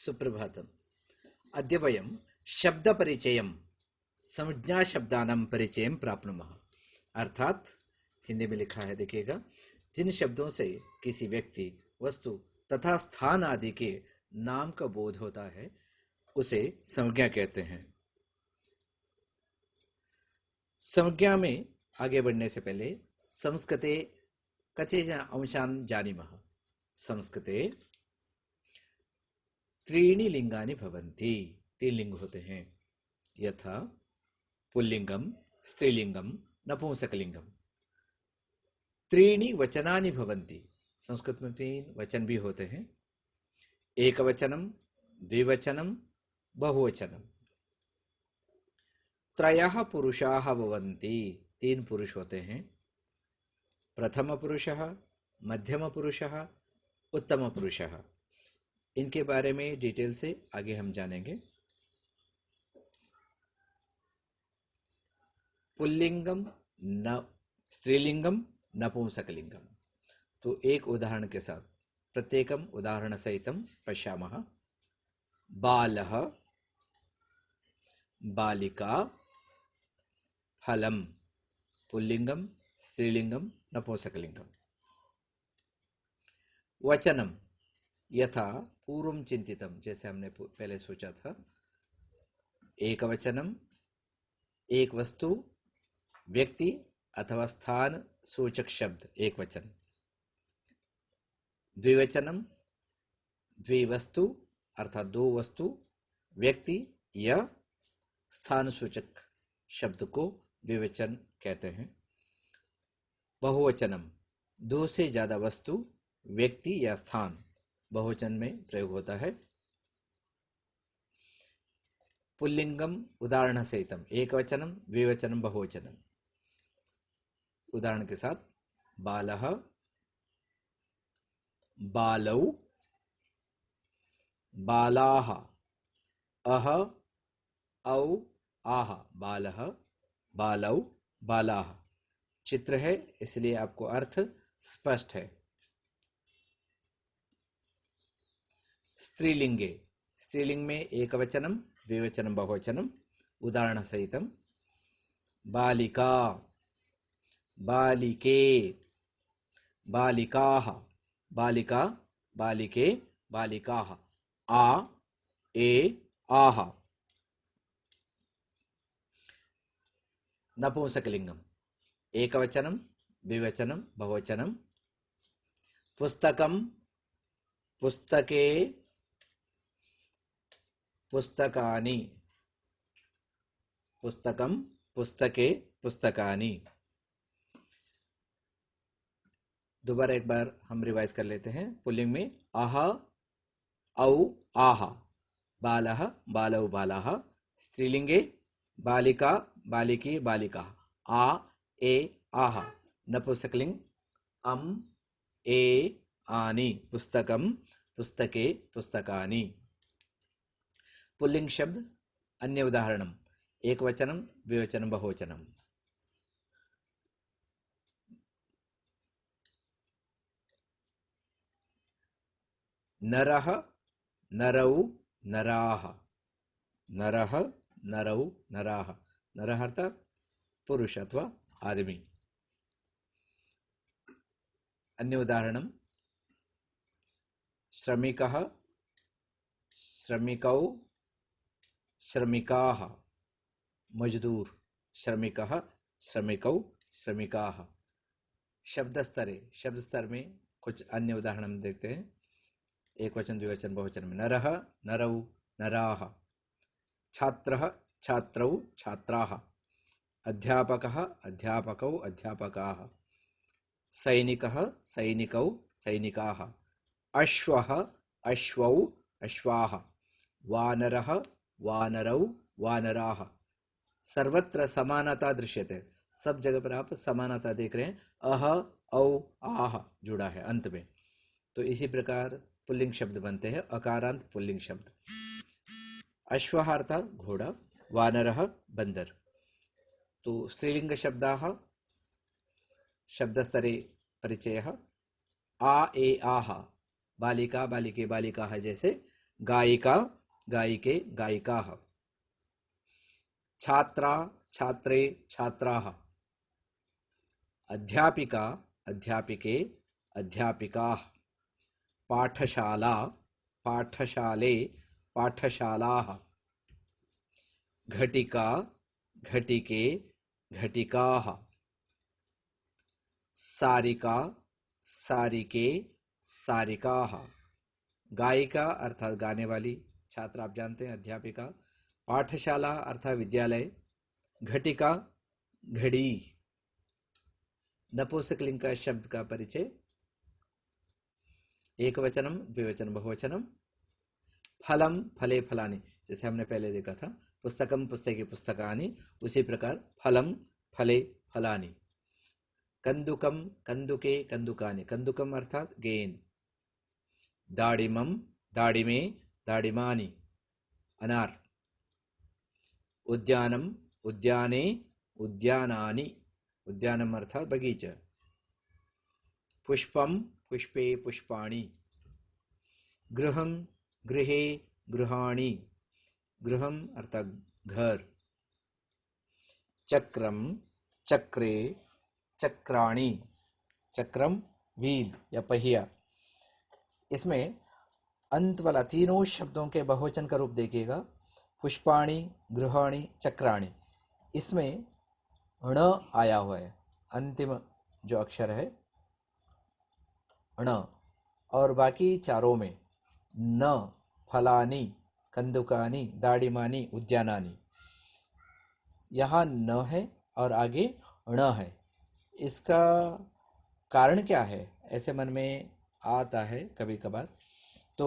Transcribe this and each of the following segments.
सुप्रभातम्। अद्य वयं शब्दपरिचयं संज्ञाशब्दानां परिचयं प्राप्नुमः। अर्थात हिंदी में लिखा है, देखिएगा, जिन शब्दों से किसी व्यक्ति, वस्तु तथा स्थान आदि के नाम का बोध होता है उसे संज्ञा कहते हैं। संज्ञा में आगे बढ़ने से पहले संस्कृते कतिचन अंशान् जानीमः। संस्कृते त्रीणि लिंगानि भवन्ति, 3 लिंग होते हैं। यथा पुल्लिंगम, स्त्रीलिंगम, नपुंसकलिंगम। त्रीणि वचनानि भवन्ति, संस्कृत में 3 वचन भी होते हैं। एकवचनम, द्विवचनम, बहुवचनम। त्रयः पुरुषाः भवन्ति, 3 पुरुष होते हैं। प्रथम पुरुषः, मध्यम पुरुषः, उत्तम पुरुषः। इनके बारे में डिटेल से आगे हम जानेंगे। पुल्लिंगम, स्त्रीलिंगम, नपुंसकलिंगम। तो एक उदाहरण के साथ प्रत्येकम उदाहरण सहितम पश्यामः। बालः, बालिका, फलम। पुल्लिंगम, स्त्रीलिंगम, नपुंसकलिंगम। वचनम, यथा पूर्वं चिंतितम, जैसे हमने पहले सोचा था। एक वचनम, एक वस्तु, व्यक्ति अथवा स्थान सूचक शब्द, एक वचन। द्विवचनम, द्विवस्तु अर्थात 2 वस्तु, व्यक्ति या स्थान सूचक शब्द को द्विवचन कहते हैं। बहुवचनम, 2 से ज्यादा वस्तु, व्यक्ति या स्थान बहुवचन में प्रयोग होता है। पुल्लिंगम उदाहरण सहितम, एक वचनम, द्विवचनम, बहुवचनम। उदाहरण के साथ बालः, बालौ, बालाः, अह, औ, आह। बालः, बालौ, बालाः। चित्र है इसलिए आपको अर्थ स्पष्ट है। स्त्रीलिंगे, स्त्रीलिंग में एक वचनम, द्विवचनम, बहुवचनम। उदाहरण सहितम बालिका, बालिके, बालिकाः, बालिका, बालिके, बालिकाः। आ, ए, आह। नपुंसकलिंगम, एक वचनम, द्विवचनम, बहुवचनम। पुस्तकम, पुस्तके, पुस्तकानि। पुस्तकम, पुस्तके, पुस्तकानि। दोबारा एक बार हम रिवाइज कर लेते हैं। पुल्लिंग में अह, औ, आह। बालः, बालौ, बालाः। स्त्रीलिंगे बालिका, बालिकी, बालिका। आ, ए, आह। नपुंसकलिंग अम, ए, आनि। पुस्तकम, पुस्तके, पुस्तकानि। पुल्लिंग शब्द अन्य उदाहरणम, एक वचनम, द्विवचनम, बहुवचनम। नरः, नरौ, नराः। नरः, नरौ, नराः। नरः अर्थात पुरुष अथवा आदमी। अन्य उदाहरणम श्रमिकः, श्रमिकौ, श्रमिकाः। मजदूर, श्रमिकः, श्रमिकौ, श्रमिकाः। शब्द स्तरे, शब्द स्तर में कुछ अन्य उदाहरण हम देखते हैं। एक वचन, द्विवचन, बहुवचन में नरः, नरौ, नराः। छात्रः, छात्रौ, छात्राः। अध्यापकः, अध्यापकौ, अध्यापकाः। सैनिकः, सैनिकौ, सैनिकाः। अश्वः, अश्वौ, अश्वाः। वानरः, वानरौ, वानराः। सर्वत्र समानता दृश्यते, सब जगह पर आप समानता देख रहे हैं। अह, औ, आह जुड़ा है अंत में। तो इसी प्रकार पुल्लिंग शब्द बनते हैं, अकारांत पुल्लिंग शब्द। अश्वः अर्थात घोड़ा, वानरः बंदर। तो स्त्रीलिंग शब्दाः शब्दस्तरे परिचयः। आ, ए, आह। बालिका, बालिके, बालिकाः जैसे गायिका गायिके गायिकाः, छात्रा छात्रे छात्राः, अध्यापिका अध्यापिके अध्यापिकाः, पाठशाला पाठशाले पाठशालाः, घटिका घटिके घटिकाः, सारिका सारिके सारिकाः। गायिका अर्थात गाने वाली, छात्र आप जानते हैं अध्यापिका, पाठशाला अर्थात विद्यालय, घटिका घड़ी। नपुंसकलिंग का शब्द का परिचय, एक वचनम द्विवचन बहुवचनम, फलम फले फलानि, जैसे हमने पहले देखा था पुस्तकम पुस्तके पुस्तकानि, उसी प्रकार फलम फले फलानि। कंदुकम कंदुके कंदुकानि, कंदुकम अर्थात गेंद, दाड़िमम दाड़िमे दाड़िमानि, अनार, उद्यानम उद्याने उद्यानानि, उद्यानम अर्थात बगीचा, पुष्पम पुष्पे पुष्पाणि, गृहम गृहे गृहाणि, गृहम अर्थात घर, चक्रम चक्रे चक्राणि, चक्रम व्हील या पहिया। इसमें अंत वाला तीनों शब्दों के बहुवचन का रूप देखिएगा, पुष्पाणि गृहाणि चक्राणि, इसमें ण आया हुआ है, अंतिम जो अक्षर है ण, और बाकी चारों में न, फलानि कंदुकानि दाड़िमानि उद्यानानि, यहाँ न है और आगे ण है। इसका कारण क्या है, ऐसे मन में आता है कभी कभार, तो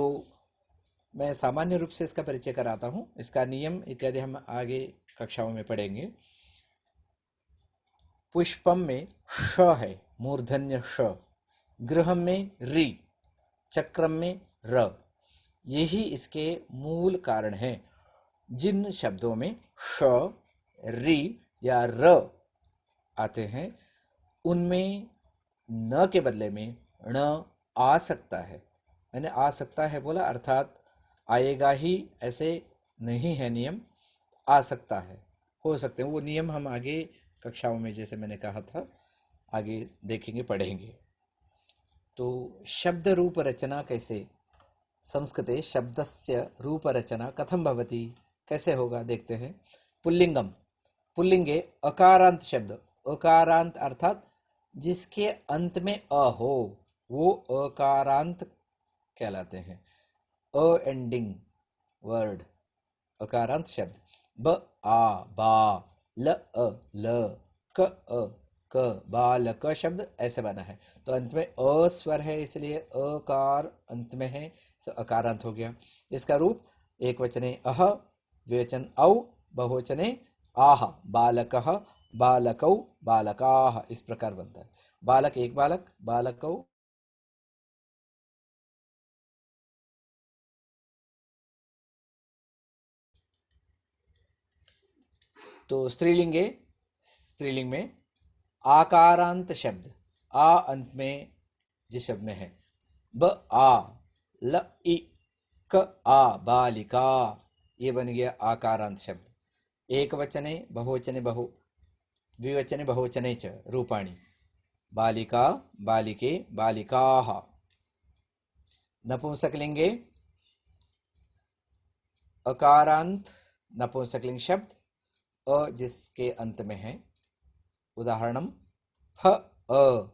मैं सामान्य रूप से इसका परिचय कराता हूँ। इसका नियम इत्यादि हम आगे कक्षाओं में पढ़ेंगे। पुष्पम में श है, मूर्धन्य श, गृहम में रि, चक्रम में र, यही इसके मूल कारण है। जिन शब्दों में श रि या र आते हैं उनमें न के बदले में ण आ सकता है। मैंने आ सकता है बोला, अर्थात आएगा ही ऐसे नहीं है नियम, आ सकता है, हो सकते हैं। वो नियम हम आगे कक्षाओं में, जैसे मैंने कहा था, आगे देखेंगे पढ़ेंगे। तो शब्द रूप रचना कैसे, संस्कृते शब्दस्य रूपरचना कथम भवति, कैसे होगा देखते हैं। पुल्लिंगम, पुल्लिंगे अकारांत शब्द, अकारांत अर्थात जिसके अंत में अ हो वो अकारांत कहलाते हैं। अ एंडिंग वर्ड अकारांत शब्द। ब आ बा, ल अ ल, क अ क, बाल क शब्द ऐसे बना है, तो अंत में अ स्वर है इसलिए अकार अंत में है, तो अकारांत हो गया। इसका रूप एक वचने अह, द्विवचन औ, बहुवचने आह, बालकः बालकौ बालकाः, इस प्रकार बनता है। बालक एक बालक, बालकौ तो स्त्रीलिंगे, स्त्रीलिंग में आकारांत शब्द, आ अंत में जिस शब्द में है, ब आ, ल इ, क आ, बालिका, ये बन गया आकारांत शब्द। एक वचने बहुवचने बहु, द्विवचने बहुवचने च रूपाणि, बालिका बालिके बालिकाः। नपुंसकलिंगे अकारांत नपुंसकलिंग शब्द, अ जिसके अंत में है, उदाहरणम फ अ,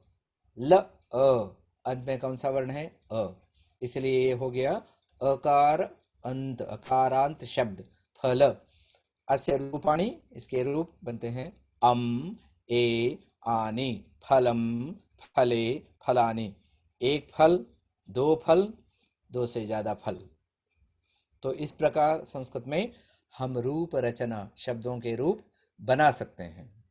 ल अ, अंत में कौन सा वर्ण है, अ, इसलिए ये हो गया अकार अंत, अकारांत शब्द फल। अस्य रूपाणि, इसके रूप बनते हैं अम ए आनि, फलम फले फलानि, एक फल, दो फल, दो से ज्यादा फल। तो इस प्रकार संस्कृत में हम रूप रचना, शब्दों के रूप बना सकते हैं।